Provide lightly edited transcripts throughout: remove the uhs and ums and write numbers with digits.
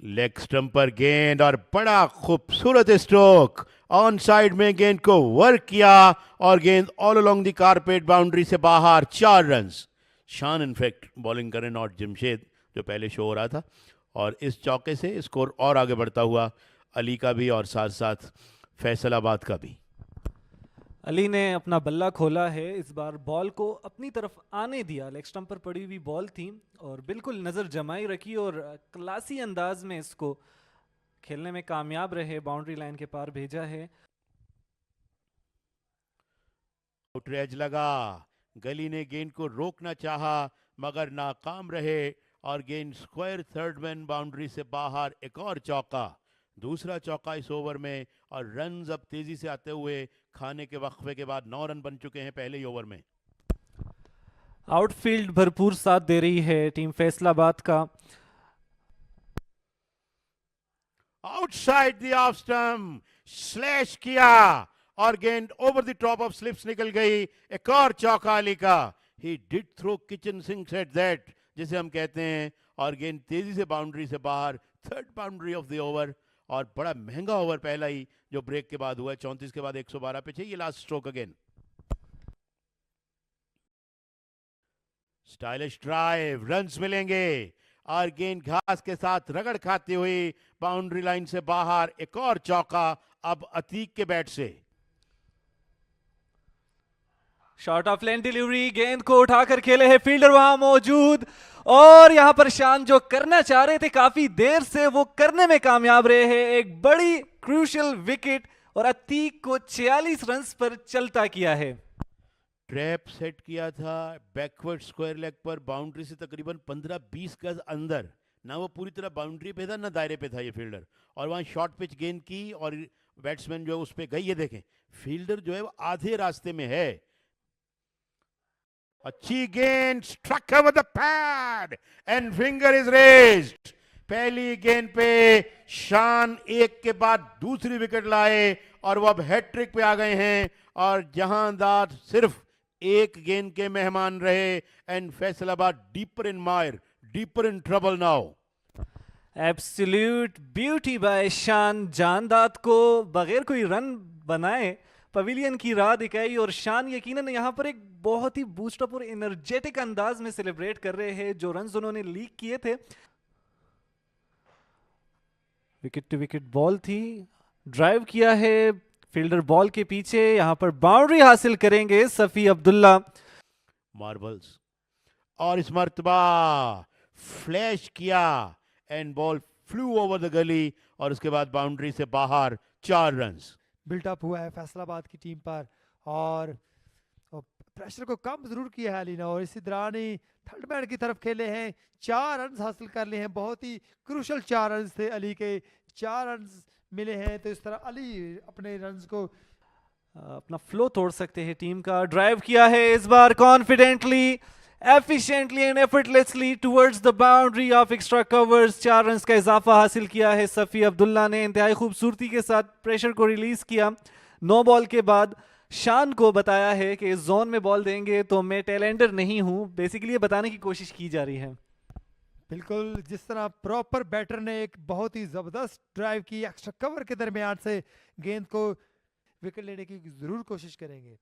Leg stump पर गेंद और बड़ा खूबसूरत स्ट्रोक ऑन साइड में गेंद को वर्क किया और गेंद all along the carpet boundary से बाहर 4 रन्स। शान इनफैक्ट बॉलिंग करें नॉट जमशेद जो पहले शो हो रहा था, और इस चौके से स्कोर और आगे बढ़ता हुआ अली का भी और साथ साथ फैसलाबाद का भी। अली ने अपना बल्ला खोला है, इस बार बॉल को अपनी तरफ आने दिया। लेग स्टंप पर पड़ी हुई बॉल थी और बिल्कुल नज़र जमाई रखी और क्लासी अंदाज में इसको खेलने में कामयाब रहे, बाउंड्री लाइन के पार भेजा है। आउटरेज लगा, गली ने गेंद को रोकना चाहा मगर नाकाम रहे और गेंद स्क्वायर थर्ड मैन बाउंड्री से बाहर। एक और चौका, दूसरा चौका इस ओवर में, और रन्स अब तेजी से आते हुए खाने के वक्फे के बाद 9 रन बन चुके हैं पहले ही ओवर में। आउटफील्ड भरपूर साथ दे रही है टीम फैसलाबाद का। Outside the off stump slash किया और गेंद over the top of slips निकल गई। एक और चौका अली का। He did throw kitchen sinks at that जिसे हम कहते हैं, और गेंद तेजी से बाउंड्री से बाहर। Third boundary of the over, और बड़ा महंगा ओवर पहला ही जो ब्रेक के बाद हुआ है। 34 के बाद 112 पे चाहिए last stroke again. Stylish drive, runs मिलेंगे और गेंद घास के साथ रगड़ खाती हुई बाउंड्री लाइन से बाहर। एक और चौका अब अतीक के बैट से। शॉर्ट ऑफ लेंथ डिलीवरी, गेंद को उठाकर खेले है, फील्डर वहां मौजूद, और यहां पर शान जो करना चाह रहे थे काफी देर से वो करने में कामयाब रहे हैं। एक बड़ी क्रूशियल विकेट और अतीक को 46 रन्स पर चलता किया है। ट्रैप सेट किया था बैकवर्ड स्क्वायर लेग पर, बाउंड्री से तकरीबन 15-20 गज अंदर। ना वो पूरी तरह बाउंड्री पे था ना दायरे पे था ये फील्डर, और वहां शॉर्ट पिच गेंद की और बैट्समैन जो है उस पे गई। ये देखें फील्डर जो है वो आधे रास्ते में है। अच्छी गेंद, struck with the pad and finger is raised. पहली गेंद पे शान एक के बाद दूसरी विकेट लाए और वो अब हैट्रिक पे आ गए हैं, और जहांदार सिर्फ एक गेंद के मेहमान रहे। And Faisalabad deeper in mire, deeper in trouble now. Absolute beauty by Shan, Jahandad को बगैर कोई रन बनाए पवेलियन की राह दिखाई, और शान यकीनन यहाँ पर एक बहुत ही बूस्टअप और एनर्जेटिक अंदाज में सेलिब्रेट कर रहे हैं जो रन्स उन्होंने लीक किए थे। विकेट टू विकेट बॉल थी, ड्राइव किया है फील्डर बॉल के पीछे, यहां पर बाउंड्री हासिल करेंगे सफी अब्दुल्ला। मार्बल्स, और इस मर्तबा फ्लैश किया and ball flu over the गली, और उसके बाद बाउंड्री से बाहर 4 रन्स। बिल्टअप हुआ है फैसलाबाद की टीम पर, और प्रेशर को कम जरूर किया है अली ने, और इसी दौरान ही थर्ड मैन की तरफ खेले हैं। 4 रन हासिल कर लिए हैं, बहुत ही क्रूशल 4 रन थे अली के, 4 रन मिले हैं। तो इस तरह अली अपने रन्स को अपना फ्लो तोड़ सकते हैं टीम का। ड्राइव किया है इस बार confidently, efficiently and effortlessly towards the boundary of extra covers. 4 runs का इजाफा हासिल किया है सफी अब्दुल्ला ने, इंतहाई खूबसूरती के साथ प्रेशर को रिलीज किया। 9 बॉल के बाद शान को बताया है कि इस जोन में बॉल देंगे तो मैं टेलेंडर नहीं हूं, बेसिकली ये बताने की कोशिश की जा रही है। बिल्कुल जिस तरह प्रॉपर बैटर ने एक बहुत ही जबरदस्त ड्राइव की, एक्स्ट्रा कवर के दरमियान से गेंद को विकेट लेने की जरूर कोशिश करेंगे,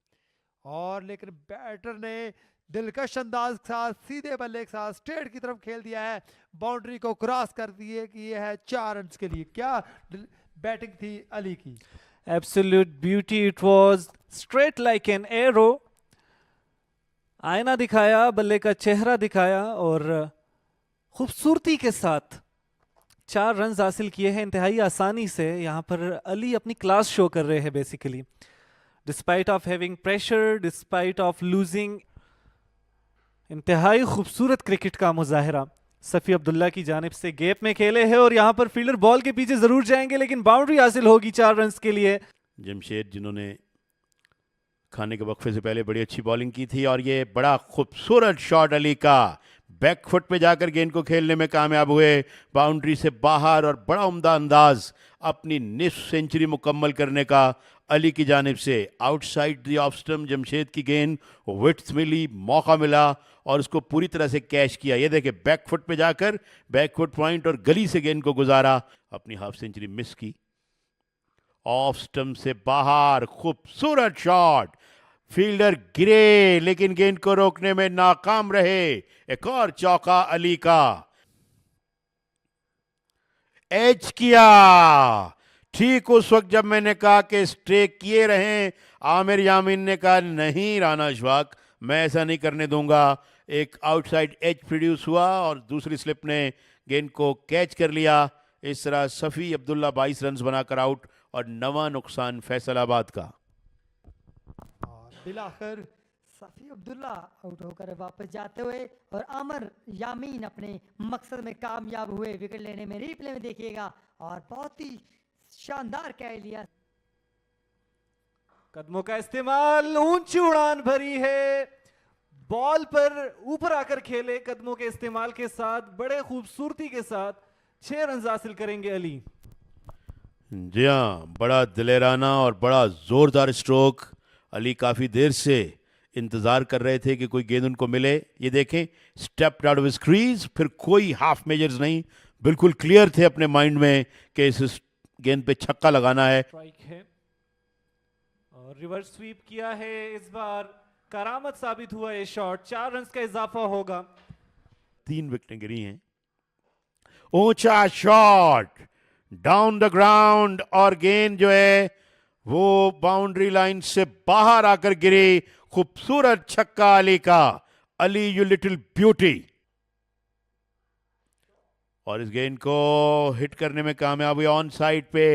और लेकिन बैटर ने दिलकश अंदाज के साथ सीधे बल्ले के साथ स्ट्रेट की तरफ खेल दिया है, बाउंड्री को क्रॉस कर दिए कि ये है 4 रन के लिए। क्या बैटिंग थी अली की, absolute beauty, it was straight like an arrow. आईना दिखाया, बल्ले का चेहरा दिखाया और खूबसूरती के साथ 4 रन हासिल किए हैं इंतहाई आसानी से। यहाँ पर अली अपनी क्लास शो कर रहे हैं basically, despite of having pressure, despite of losing. इंतहाई खूबसूरत क्रिकेट का मुजाहिरा सफी अब्दुल्ला की जानिब से गैप में खेले हैं, और यहाँ पर फील्डर बॉल के पीछे जरूर जाएंगे लेकिन बाउंड्री हासिल होगी 4 रन के लिए। जमशेद जिन्होंने खाने के वक्फे से पहले बड़ी अच्छी बॉलिंग की थी, और ये बड़ा खूबसूरत शॉट अली का, बैकफुट पे जाकर गेंद को खेलने में कामयाब हुए बाउंड्री से बाहर, और बड़ा उम्दा अंदाज अपनी निस्फ सेंचुरी मुकम्मल करने का अली की जानिब से outside the off stump Jamshed की गेंद, विड्थ मिली, मौका मिला और उसको पूरी तरह से कैच किया। ये देखे बैक फुट पे जाकर बैक फुट पॉइंट और गली से गेंद को गुजारा, अपनी हाफ सेंचुरी मिस की। ऑफ स्टंप से बाहर खूबसूरत शॉट, फील्डर गिरे लेकिन गेंद को रोकने में नाकाम रहे। एक और चौका अली का, एज किया ठीक उस वक्त जब मैंने कहा कि स्ट्रेक किए रहें। आमिर यामीन ने कहा नहीं राना अशफाक, मैं ऐसा नहीं करने दूंगा। एक आउटसाइड एज प्रोड्यूस हुआ और दूसरी स्लिप ने गेंद को कैच कर लिया। इस तरह सफ़ी अब्दुल्ला 22 रन बनाकर आउट और नवा नुकसान फैसलाबाद का। और बिलाखिर सफ़ी अब्दुल्ला आउट होकर वापस जाते हुए और आमिर यामीन अपने मकसद में कामयाब हुए। विकेट लेने में रिप्ले में देखिएगा और बहुत ही शानदार कैच लिया। कदमों का इस्तेमाल, ऊंची उड़ान भरी है, बॉल पर ऊपर आकर खेले। कदमों के इस्तेमाल के साथ बड़े खूबसूरती के साथ 6 रन हासिल करेंगे अली। जी हाँ, बड़ा दिलेराना और बड़ा ज़ोरदार स्ट्रोक। अली काफ़ी देर से इंतज़ार कर रहे थे कि कोई गेंद उनको मिले। ये देखें, स्टेप आउट ऑफ क्रीज, फिर कोई हाफ मेजर्स नहीं, बिल्कुल क्लियर थे अपने माइंड में कि इस गेंद पे छक्का लगाना है। स्ट्राइक है और रिवर्स स्वीप किया है। इस बार करामत साबित हुआ ये शॉट, 4 रन का इजाफा होगा। 3 विकेटें गिरी हैं। ऊंचा शॉट डाउन द ग्राउंड और गेंद जो है वो बाउंड्री लाइन से बाहर आकर गिरी। खूबसूरत छक्का अली का। Ali you little beauty. और इस गेंद को हिट करने में कामयाब हुई ऑन साइड पे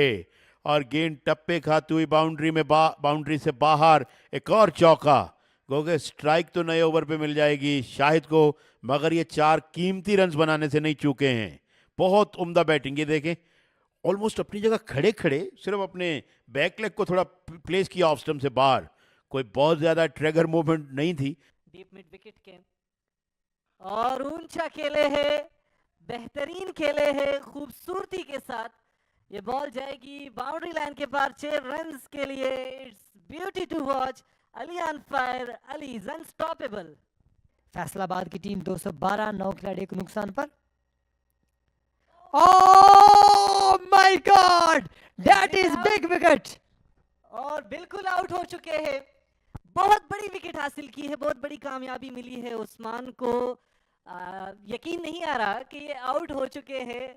और गेंद टप्पे खाती हुई बाउंड्री में बाउंड्री से बाहर। एक और चौका, गोगे स्ट्राइक तो नए ओवर पे मिल जाएगी शाहिद को, मगर ये 4 कीमती रन्स बनाने से नहीं चूके हैं। बहुत उम्दा बैटिंग। ये देखें, ऑलमोस्ट अपनी जगह खड़े खड़े सिर्फ अपने बैक लेग को थोड़ा प्लेस किया ऑफ स्टंप से बाहर, कोई बहुत ज्यादा ट्रैगर मूवमेंट नहीं थी। डीप मिड विकेट के और ऊंचा खेले है, बेहतरीन खेले है, खूबसूरती के साथ ये बॉल जाएगी बाउंड्री लाइन के पार 6 रन्स के लिए। It's beauty to watch. Ali on fire, Ali is unstoppable. Faisalabad की टीम 212 9 खिलाड़ियों के नुकसान पर। Oh my god, that is big wicket. और बिल्कुल आउट हो चुके हैं। बहुत बड़ी विकेट हासिल की है, बहुत बड़ी कामयाबी मिली है उस्मान को। यकीन नहीं आ रहा कि ये आउट हो चुके हैं।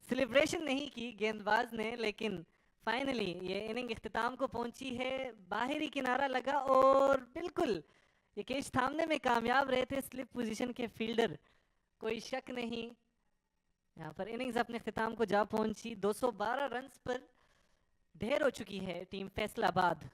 सेलिब्रेशन नहीं की गेंदबाज ने, लेकिन फाइनली ये इनिंग इख्तिताम को पहुंची है। बाहरी किनारा लगा और बिल्कुल ये कैच थामने में कामयाब रहे थे स्लिप पोजीशन के फील्डर, कोई शक नहीं। यहाँ पर इनिंग्स अपने इख्तिताम को जा पहुंची। 212 रन्स पर ढेर हो चुकी है टीम फैसलाबाद।